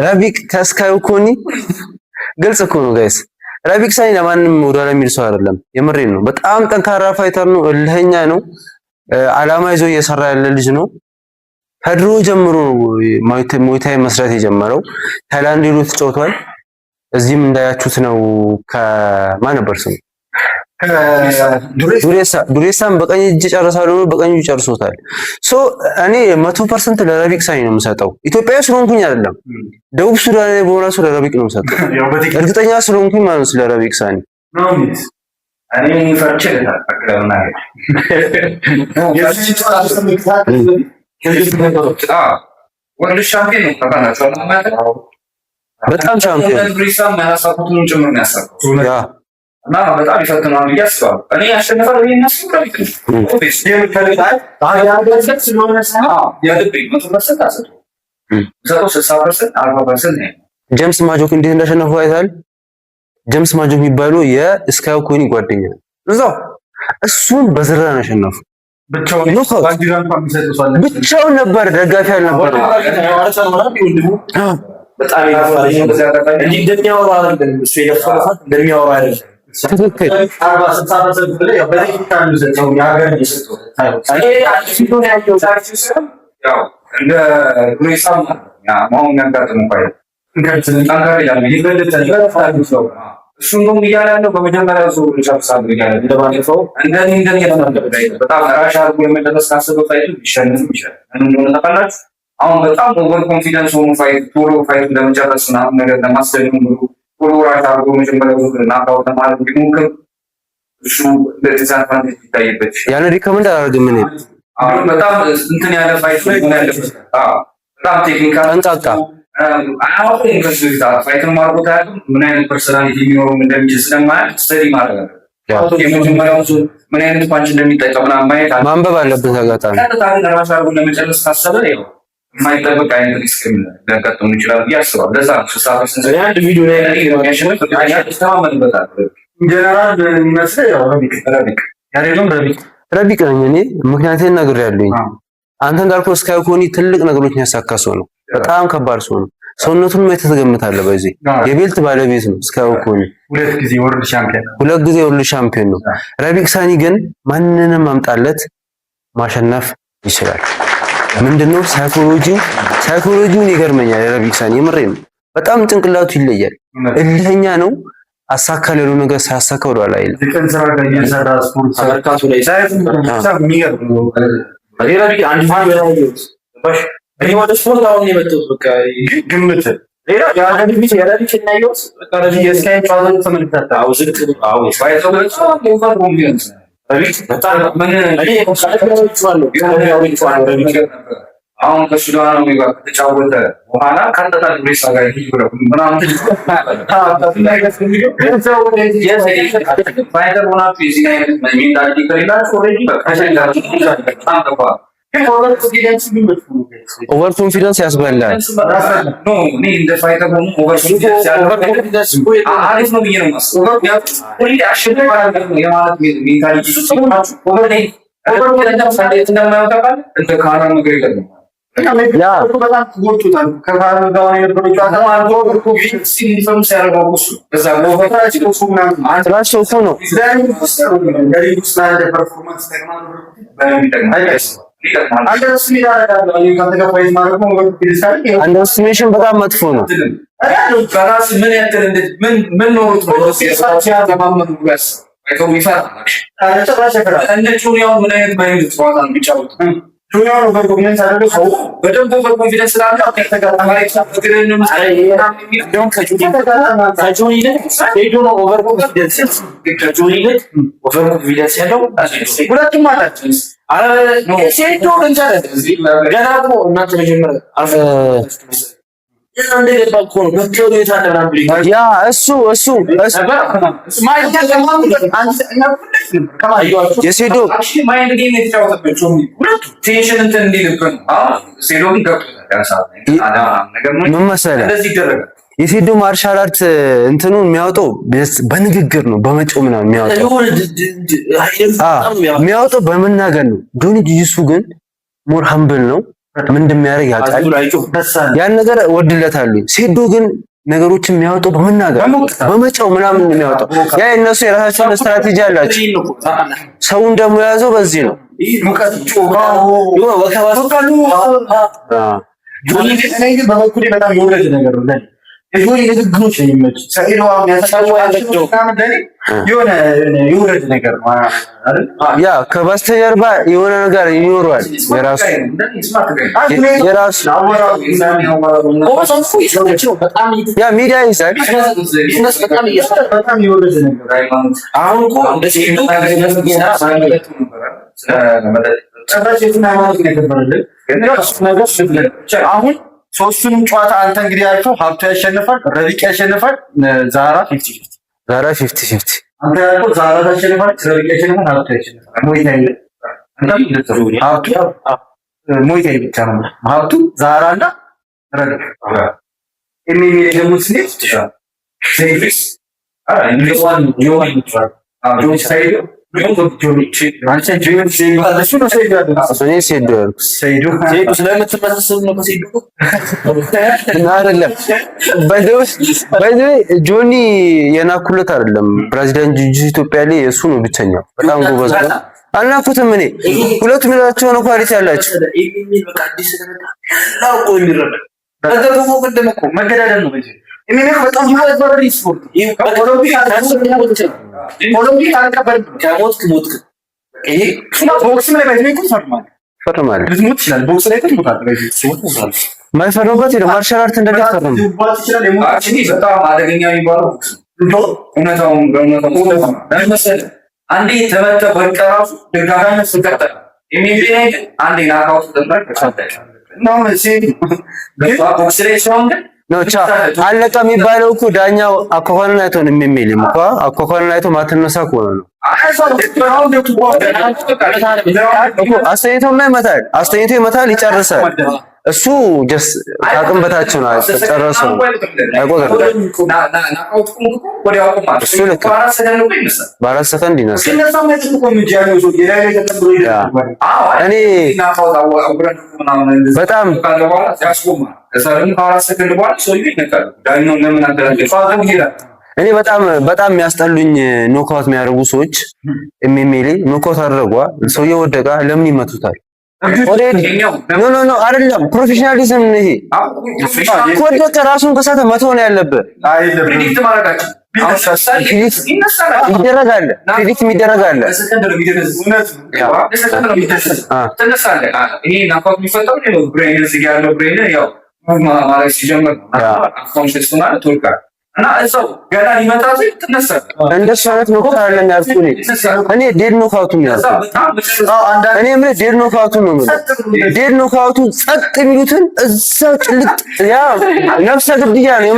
ራቢክ ከስካዩ ኮኒ ግልጽ እኮ ነው ጋይስ። ራቢክ ሳኒ ለማንም ወደኋላ የሚል ሰው አይደለም። የምሬን ነው። በጣም ጠንካራ ፋይተር ነው። እልህኛ ነው። አላማ ይዞ እየሰራ ያለ ልጅ ነው። ከድሮ ጀምሮ ሞይታይ መስራት የጀመረው ታይላንድ ሄዶ ተጫውቷል። እዚህም እንዳያችሁት ነው። ከማን ነበር ስሙ? ዱሬሳን በቀኝ እጅ ጨርሳለሁ ነው፣ በቀኝ እጅ ጨርሶታል። ሶ እኔ 100% ለራቢክ ሳኒ ነው የምሰጠው። ኢትዮጵያዊ ስለሆንኩኝ አይደለም፣ ደቡብ ሱዳን ላይ በሆነ ሰው ለራቢክ ነው የምሰጠው። እርግጠኛ ስለሆንኩኝ ማለት ነው ለራቢክ ሳኒ እኔ ፈርቼለታል። አቅራውና ወንድ ሻምፒዮን ነው ተባናቸው ማለት በጣም ሻምፒዮን ብሪሳም ያሳቁቱን ጭምር ነው ያሳቁት ያ እና በጣም ይፈትናል ብዬ አስባለሁ። እኔ ያሸነፈው ይሄን አስቀምጥ ኦፊስ የምትፈልጋት ታያለበት ስለሆነ ያለብኝ መተሰጣ ሰጡ 60% 40% ነው። ጄምስ ማጆክ እንዴት እንዳሸነፈው አይታል። ጄምስ ማጆክ የሚባለው የስካዩ ኮኒ ጓደኛ እዛው እሱን በዝራ ነው ያሸነፈው። ብቻውን ነበር፣ ደጋፊ አልነበር። በጣም ይፈራል እንጂ እንደሚያወራ አይደለም እሱ የደፈረው እንደሚያወራ አይደለም። ትክክል 40-60% ብለ ያው በዚህ ካሉ ዘው ያገር ይሰጡ እኔ አዲስ ነው ያለው ታሪክ ያው እንደ ሉይሳም ያ ማውን ያጋጥም እንኳን እንከርትን ታንጋሪ ያለው ይበልጥ ነው እሱ እንደውም እያለ ያለው በመጀመሪያ ዙር ቻፕሳብ ይላል እንደባለፈው እንደኔ ያናገበ በጣም ራሻ አርጎ የመደረስ ካሰበው ፋይቱ ይሸነፍ ይችላል። እንደሆነ ተቀላጭ አሁን በጣም ኦቨር ኮንፊደንስ ሆኖ ፋይት ለመጨረስ እና ነገር ለማስደለም ቶሎ ራሻ አርጎ መጀመሪያ ዙር ናካው ተማር ቢሞክር እሱ ለዲዛድቫንቴጅ ይታይበት ያን ሪከመንድ አላደርግም እኔ በጣም እንትን ያለ ፋይት ነው ያለበት። በጣም ቴክኒካል ጠንቃቃ አሁን እንግዲህ ፋይተር ማርኮታ ምን አይነት ፐርሰናሊቲ የሚኖረው እንደሚችል ስለማያውቅ ስተዲ ማድረግ አለበት። የመጀመሪያው ምን አይነት ፓንች እንደሚጠቀምና ማየት ማንበብ አለበት። አጋጣሚ ቀጥታ ራስ አርጎ ለመጨረስ ካሰበ ነው የማይጠበቅ አይነት ሪስክ ሊያጋጥሙ ይችላል ብዬ አስባለሁ። ለዛ 60% አንድ ቪዲዮ ላይ ያሸነፈ ተማመንበታል። ጀነራል የሚመስለው ያው ረቢቅ ነኝ እኔ ምክንያቱም ነግሬያለሁኝ። አንተ እንዳልከው ስካዩ ኮኒ ትልቅ ነገሮችን ያሳካ ሰው ነው። በጣም ከባድ ሰው ነው። ሰውነቱን ማየት ትገምታለህ። በዚህ የቤልት ባለቤት ነው ስካዩ ኮኒ። 2 ጊዜ ወርልድ ሻምፒዮን ነው። ራቢክ ሳኒ ግን ማንንም ማምጣለት ማሸነፍ ይችላል። ምንድነው ሳይኮሎጂውን ይገርመኛል። ራቢክ ሳኒ የምሬን ነው። በጣም ጭንቅላቱ ይለያል። እልህኛ ነው። አሳካለ ያለው ነገር ሳያሳካ ወደኋላ አይልም። የቀን ስራ ጋር የሰራ ስፖርት አበርካቱ ላይ ሳይሆን የሚገርም ነው። ራቢክ አንድ ቪዲዮ ላይ ባሽ እኔ ወደ ስፖርት አሁን የመጣሁት በቃ ግምት ሌላ ያንን ቪዲዮ ያላልክ እና ይወስ በቃ ለዚህ የስካይ ቻሌንጅ ተመልክተህ ዝቅ ፋይተር ኦቨር ኮንፊደንስ ራቢክ በጣም ምን እኔ አሁን ከሱዳን ነው የሚባል ተጫወተ በኋላ ቀጥታ ዱሬሳ ጋር ይሄዳል ምናምን ፋይተር ሆና ፊዚካ አይነት ሜንታሊቲ ከሌላችሁ ኦሬዲ በቃ ኦቨር ኮንፊደንስ ያስበላል። ኖ እኔ እንደ ፋይተር ሆኖ ኦቨር ኮንፊደንስ አሪፍ ነው ብዬ ነው የማስበው። ኦሬዲ አሸንፋለሁ የማለት ሜንታሊቲ ኦቨር ኮንፊደንስ እንደማያወጣ እንደ ካራ ነገር ይገርም ያ በጣም ጎርቱታል። ከካራ ጋር የነበረው ጨዋታ አልጎ ሲኒፈም ሲያረጋው እሱ ከዛ በወታች እሱና አንትራሽ እሱ ነው ፐርፎርማንስ ተግማን በሚጠቅም አንደርስቲሜሽን በጣም መጥፎ ነው። በራስ ምን ያክል ምን ነው ምን አይነት ማይንድ ጨዋታ ነው የሚጫወት ጁኒየር ኦቨር ኮንፊደንስ አለ ሰው በደንብ ኦቨር ኮንፊደንስ ስላለ ከተጋጣሚ ሳትገረንም ያለው ሁለቱም ማለት ሴቶ እንጀራ ገና እኮ እናንተ መጀመሪያ ያ እሱ የሴዶ ማይንድ ጌም የተጫወተባቸው ሁለቱ ቴንሽን እንትን እንዲልብን ሴዶ ምን መሰለህ የሴዶ ማርሻል አርት እንትኑ የሚያወጣው በንግግር ነው፣ በመጮህ ምናምን የሚያወጣው በመናገር ነው። ጆኒ ጂጂሱ ግን ሞር ሀምብል ነው። ምን እንደሚያደርግ ያውቃል። ያን ነገር ወድለታለሁ። ሴዶ ግን ነገሮችን የሚያወጣው በመናገር በመጫው ምናምን የሚያወጣው ያ እነሱ የራሳቸውን ስትራቴጂ አላቸው። ሰውን ደግሞ የያዘው በዚህ ነው። በበኩሌ በጣም የወረደ ነገር ነው። የሆነ ንግግሮች ነው የሚመጡት። ሰኢዶ የሆነ የወረደ ነገር ነው አይደል? ያ ከበስተጀርባ የሆነ ነገር ይኖረዋል። የራሱ ያ ሚዲያ ይዛል። በጣም የወረደ ነገር አሁን እኮ አሁን ሶስቱንም ጨዋታ አንተ እንግዲህ ያልከው ሀብቱ ያሸንፋል፣ ረቢቅ ያሸንፋል፣ ዛራ 50-50 አንተ ያልከው ዛራ ያሸንፋል፣ ረቢቅ ያሸንፋል፣ ሀብቱ ያሸንፋል። ሞይታይ ብቻ ነው ሀብቱ፣ ዛራ እና ረቢቅ የሚል ደግሞ ስሌት ይችላል ሴቪስ ጆኒ የናኩለት አይደለም። ፕሬዚዳንት ጂጂ ኢትዮጵያ ላይ እሱ ነው ብቸኛው። በጣም ጎበዝ ነው። አልናኩትም። እኔ ሁለቱ ሚላቸው ነው ኳሊቲ ያላቸው መገዳደል ነው። በጣም ስፖርት ኦሎምፒክ አልቀበልም። ከሞትክ ሞትክ። ይሄ ቦክስ ላይ ፈርማል። ልትሞት ይችላል። ቦክስ ላይ ትሞታለህ። ማይፈርምበት ነው። ማርሻል አርት እንደዚህ ፈርም በጣም አደገኛ የሚባለው እውነታውን አንዴ ተመተህ በቀራሱ ደጋጋሚ ስቀጠል የሚሄድ አንዴ ናካውት ተደረገ ቦክስ ላይ ሲሆን ግን ኖቻ አለቀ የሚባለው እኮ ዳኛው አኳኋንን አይቶ ነው የሚልም እኮ አኳኋንን አይቶ ማትነሳ ከሆነ ነው። አስተኝቶማ ይመታል፣ አስተኝቶ ይመታል፣ ይጨርሳል። እሱ ጀስ አቅም በታች ነው። ጨረሰው አይቆጥርም። እሱ ልክ በ4 ሰከንድ ይነሳል። እኔ በጣም በጣም የሚያስጠሉኝ ኖካውት የሚያደርጉ ሰዎች የሚሜሌ ኖካውት አደረጓ ሰውዬው ወደቃ፣ ለምን ይመቱታል? ኖ አይደለም፣ ፕሮፌሽናሊዝም ነው ይሄ። ከወደቀ ራሱን ከሳተ መተው ነው ያለበት። ይደረጋል፣ ፕሪዲክት ይደረጋል። እንደሱ አይነት ኖካውት አይደለም ያልኩኝ እኔ ዴድ ኖካውቱን ያልኩኝ እኔ ምን ዴድ ኖካውቱን ነው ማለት ዴድ ኖካውቱ ጸጥ የሚሉትን እዛው ጭልጥ ያ ነፍሰ ግድያ ነው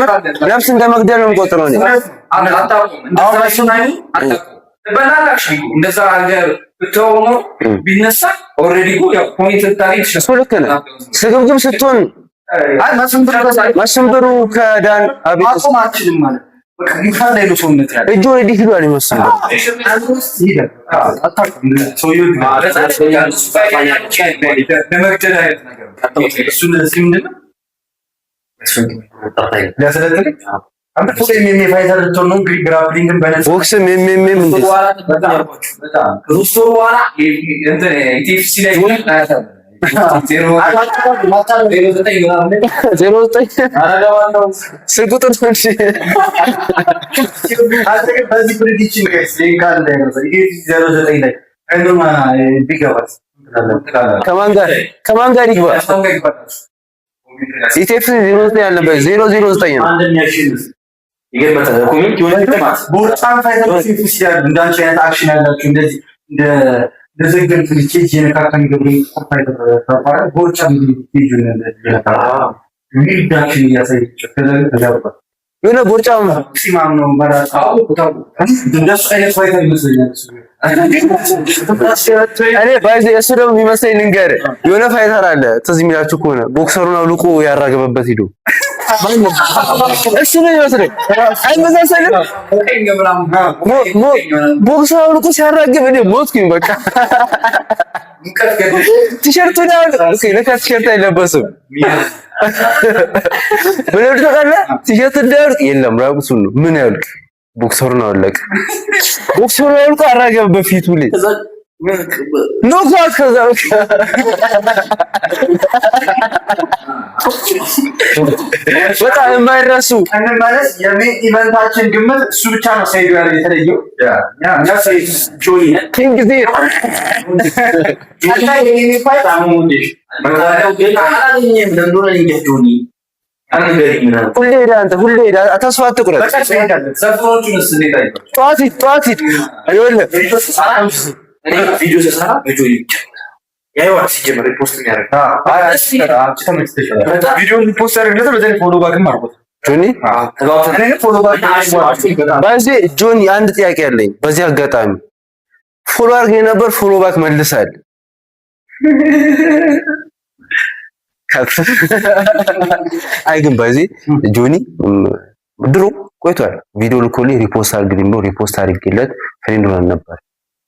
ነፍስ እንደመግደል ነው የምቆጥረው እኔ በላላሽ እንደዛ ሀገር ብትሆኑ ቢነሳ ኦልሬዲ ያው ፖይንት ታሪክ ልክ ነው። ስግብግብ ስትሆን መስንበሩ ከዳን አቤት ማቆም አትችልም ማለት በቃ ይፋል ላይ ነው ሰውነት ያለ እጆ ወዲ ሂዷል ይመስላል። ከማን ጋር ይግባ? ኢቴፍ 09 ያለበት 009 ነው። የሆነ ቦርጫም ሲማም ነው ማራጣው እንደሱ አይነት ፋይተር ይመስለኛል። እኔ ባይዘ እሱ ደግሞ የሚመስለኝ ልንገርህ፣ የሆነ ፋይተር አለ ትዝ የሚላችሁ ከሆነ ቦክሰሩን አውልቆ ያራገበበት ሂዶ እሱ ነው ይመስለኝ። አይመሳሰልም? ቦክሰሩ አውልቆ ሲያራግብ እኔ ሞትኩኝ በቃ። ቲሸርቱን ኦኬ ለካ ቲሸርት አይለበስም ብለህ ታውቃለህ? ቲሸርት እንዳያልቅ የለም ራቁቱን ነው። ምን ያልቅ ቦክሰር ነው አለቀ። ቦክሰር ያልቅ አራገብ በፊቱ ላይ ኖኳት ከዛ በጣም የማይረሱ ማለት የሜን ኢቨንታችን ግምት እሱ ብቻ ነው። ሳይዱ ያለ የተለየው ያ ሳይዱ ጆኒ ኪንግ ዜ አላ የኔ ፋይት አሞንዴሽ ሁሌ ተስፋ አትቁረጥ። ጠዋት ሂድ ቪዲዮ ስሰራ በጆኒ ያይዋት ሲጀምር ሪፖስት የሚያደርግ ቪዲዮ ሪፖስት ያደርግለት በተለይ ፎሎ ባክም አድርጎት በዚህ ጆኒ አንድ ጥያቄ አለኝ። በዚህ አጋጣሚ ፎሎ አድርገህ ነበር፣ ፎሎ ባክ መልሳል። አይ ግን በዚህ ጆኒ ድሮ ቆይቷል። ቪዲዮ ልኮልኝ ሪፖስት አድርግልኝ ብሎ ሪፖስት አድርጌለት ፍሬንድ ሆነን ነበር።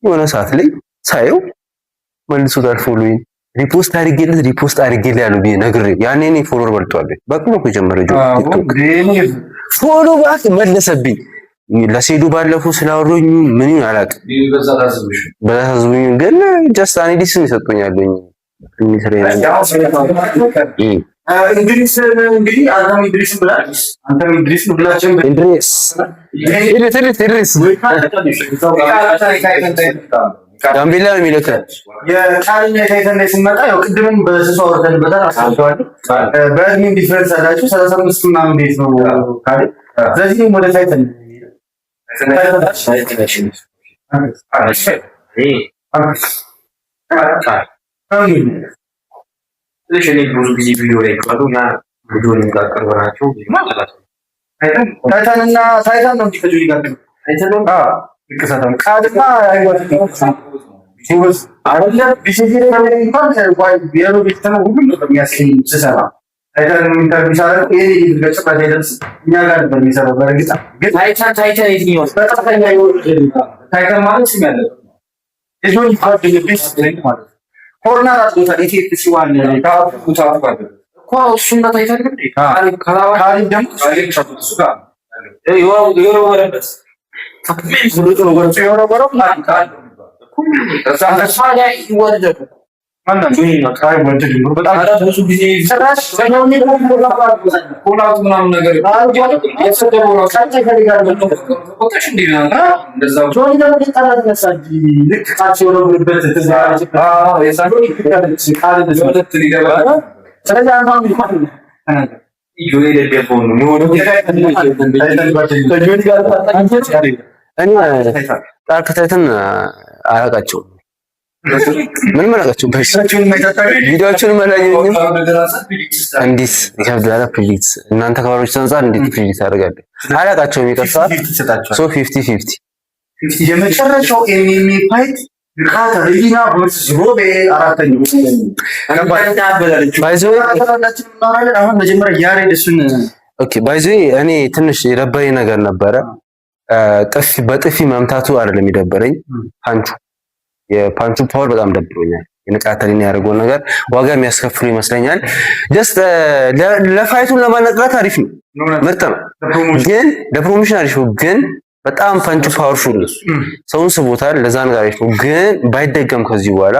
የሆነ ሰዓት ላይ ሳየው መልሶታል። ፎሎዊን ሪፖስት አድርጌለት ያለው ቢሄ ነግሬ ያኔ እኔ ፎሎወር በልጧል። በቅሞ ከጀመረ ቲክቶክ ፎሎ ባክ መለሰብኝ። ለሴዱ ባለፈው ስላወሩኝ ምን ይሁን አላውቅም። በዛዝቡኝ ግን ጀስት አኔ ዲስን ይሰጡኛልኝ እንግዲህ አንተም ኢድሪስን ብላለች። አንተም ኢድሪስን ብላችን ኢድሪስ ጋምቤላ ነው የሚለካል። የቃልና የታይተን ላይ ስንመጣ ያው ቅድምም በስሱ አውርተንበታል፣ አሳልፈዋለሁ። በእድሜ ዲፍረንስ አላችሁ 35 ምናምን ቤት ነው ካለ ስለዚህ ወደ ታይተን እኔ ብዙ ጊዜ ቪዲዮ ላይ ቀሩና ቪዲዮን ጋቀርበናቸው ማለት ነው። ታይታንና ታይታን ነው እንዲከጁ ይጋቀሩ ታይታን ነው ይከሳታም ቃድማ አይወጣም ሲወስ አይደለም ቢሲዲ ላይ እንኳን ዋይ ቢያሎ ቢተና ሁሉም ነው የሚያስከኝ ሲሰራ ታይታን ኢንተርቪው ሳደርግ ይሄ ይገጽ ባይደርስ እኛ ጋር በሚሰራው በርግጥ ግን ታይታን ይትኛው በጣም ታይታን ማለት ሲም ያለው እጆን ይፋድ ቢስ ማለት ኮሮና ራስ ቦታ ኢቲኤፍሲ ዋን ታውቁታ አጥቋል እኮ እሱና ታይታን ግን ካሊ ደም እሱ ጋር የወረወረበት ምን ብሎ ነው የወረወረው ካል ተሳለ ይወደዱ ማንንም ጆይና ካይ ወንጀል ነው በጣም ብዙ ጊዜ ሰራሽ ሰሞኑን ኮላቱ ምናምን ነገር የሰደበው ነው ካንተ ከሊጋር ወጥተሽ እንዲና እንደዛው ጆኒ ደግሞ ተጣላለ ነሳጂ ልክ ታች ወረወረበት ተዛራጭ የሳዶ ይከታለች ካለ ወደት ሊገባ ስለዚህ አንተም ይፋል ጆኒ ደደፈው ነው ሞዶ ጆኒ ጋር ታጣንቸ እኔ ታርክታይተን አያውቃቸውም። ምን ማለቃቸው ቪዲዮዎችን መላየኝ እንዲስ ይከብዳል። ፕሪዲክት እናንተ ከባሮች አንፃር እንዴት ፕሪዲክት ያደርጋል? አላቃቸውም። ይቀርሳ ሶ 50-50 የመጨረሻው ኤምኤምኤ ፋይት ሪና ቨርሰስ ሮቤ አራተኛው አሁን መጀመሪያ ያሬድ እሱን ኦኬ ባይዘ እኔ ትንሽ የደበረኝ ነገር ነበረ። በጥፊ መምታቱ አይደለም የደበረኝ የፓንቹ ፓወር በጣም ደብሮኛል። የንቃተልን ያደረገው ነገር ዋጋ የሚያስከፍሉ ይመስለኛል። ጀስት ለፋይቱን ለማነቃት አሪፍ ነው፣ ምርጥ ነው። ግን ለፕሮሞሽን አሪፍ ነው። ግን በጣም ፓንቹ ፓወርፉል ነው፣ ሰውን ስቦታል። ለዛ ነገር አሪፍ ነው። ግን ባይደገም ከዚህ በኋላ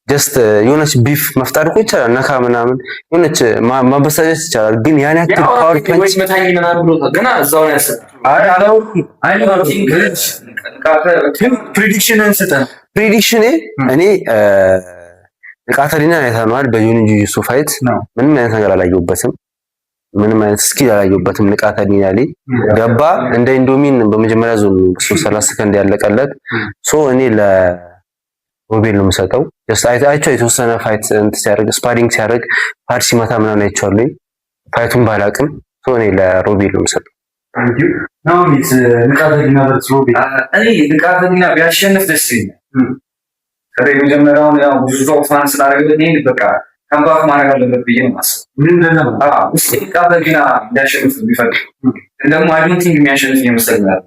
ጀስት የሆነች ቢፍ መፍጠር እኮ ይቻላል። ነካ ምናምን የሆነች ማበሳጨት ይቻላል። ግን ያን ያክል ፓወር ፓንች መታኝ ምናምን ብሎ ገና እዛው ነው ያሰበው። ፕሪዲክሽን እኔ ንቃተሊና አይተነዋል። በጆኒ ጁጁ ፋይት ምንም አይነት ነገር አላየሁበትም። ምንም አይነት ስኪል አላየሁበትም። ንቃተሊና ላይ ገባ እንደ ኢንዶሚን በመጀመሪያ ዞን 30 ሰከንድ ያለቀለት ሶ እኔ ለሮቤል ነው የምሰጠው። ጀስት አይቼው የተወሰነ ፋይት ሲያደርግ ስፓሪንግ ሲያደርግ ፓድ ሲመታ ምናምን አይቼዋለሁ። ፋይቱን ባላቅም ሶ እኔ ለሮቤል ነው የምሰጠው። ነው ንቃተሊና ቨርሰስ ሮቤል እኔ ንቃተሊና ቢያሸንፍ ደስ ይለኛል። ከመጀመሪያው ያው ብዙ ሰው ፋንስ ስላደረገበት ይሄን በቃ ካምባክ ማድረግ አለበት ብዬ ነው የማስበው። ምንድን ነው እስቲ ንቃተሊና ቢያሸንፍ ቢፈልግ እንደውም አይ ዶንት ቲንክ የሚያሸንፍ ይመስለኛል።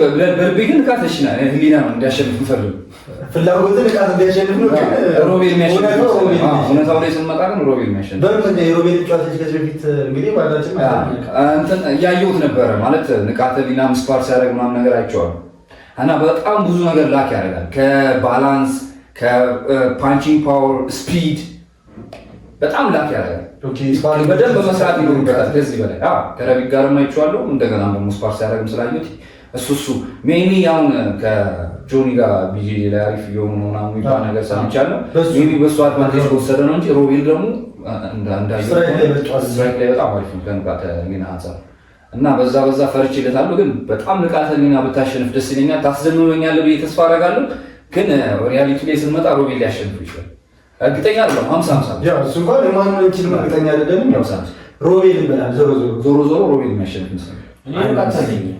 በልቤ ግን ንቃተ ህሊና ነው እንዲያሸንፍ የምፈልገው። ፍላጎት ንቃት እንዲያሸንፍ ነው። ሮቤል የሚያሸንፍ እውነታው ላይ ስንመጣ ግን ሮቤል የሚያሸንፍ በምን የሮቤል ጨዋታዎች ከዚህ በፊት እንግዲህ ባላችን እንትን እያየሁት ነበረ ማለት ንቃተ ህሊና ምስፓር ሲያደርግ ምናምን ነገር አይቼዋለሁ እና በጣም ብዙ ነገር ላክ ያደርጋል። ከባላንስ ከፓንቺንግ ፓወር ስፒድ በጣም ላክ ያደርጋል። በደንብ መስራት ይኖርበታል። ከዚህ በላይ ከረቢክ ጋርም አይቼዋለሁ። እንደገና ደግሞ ስፓር ሲያደርግም ስላየሁት እሱ ሜኒ አሁን ከጆኒ ጋር ቢጂ ላይ አሪፍ የሆኑ ምናምን የሚባል ነገር ሰምቻለሁ። ሜኒ በሱ አድቫንቴጅ ከወሰደ ነው እንጂ ሮቤል ደግሞ ስትራይክ ላይ በጣም አሪፍ ነው ከንቃተ ህሊና አንፃር እና በዛ ፈርቼለታለሁ። ግን በጣም ንቃተ ህሊና ብታሸንፍ ደስ ይለኛል። ታስደምመኛለህ ብዬ ተስፋ አደርጋለሁ። ግን ሪያሊቲ ላይ ስንመጣ ሮቤል ሊያሸንፍ ይችላል። እርግጠኛ አይደለም 50-50 ያው እሱ እንኳን የማንንም ችግር እርግጠኛ አይደለም። ያው ሮቤል ይበላል ዞሮ ዞሮ ሮቤል የሚያሸንፍ ነው።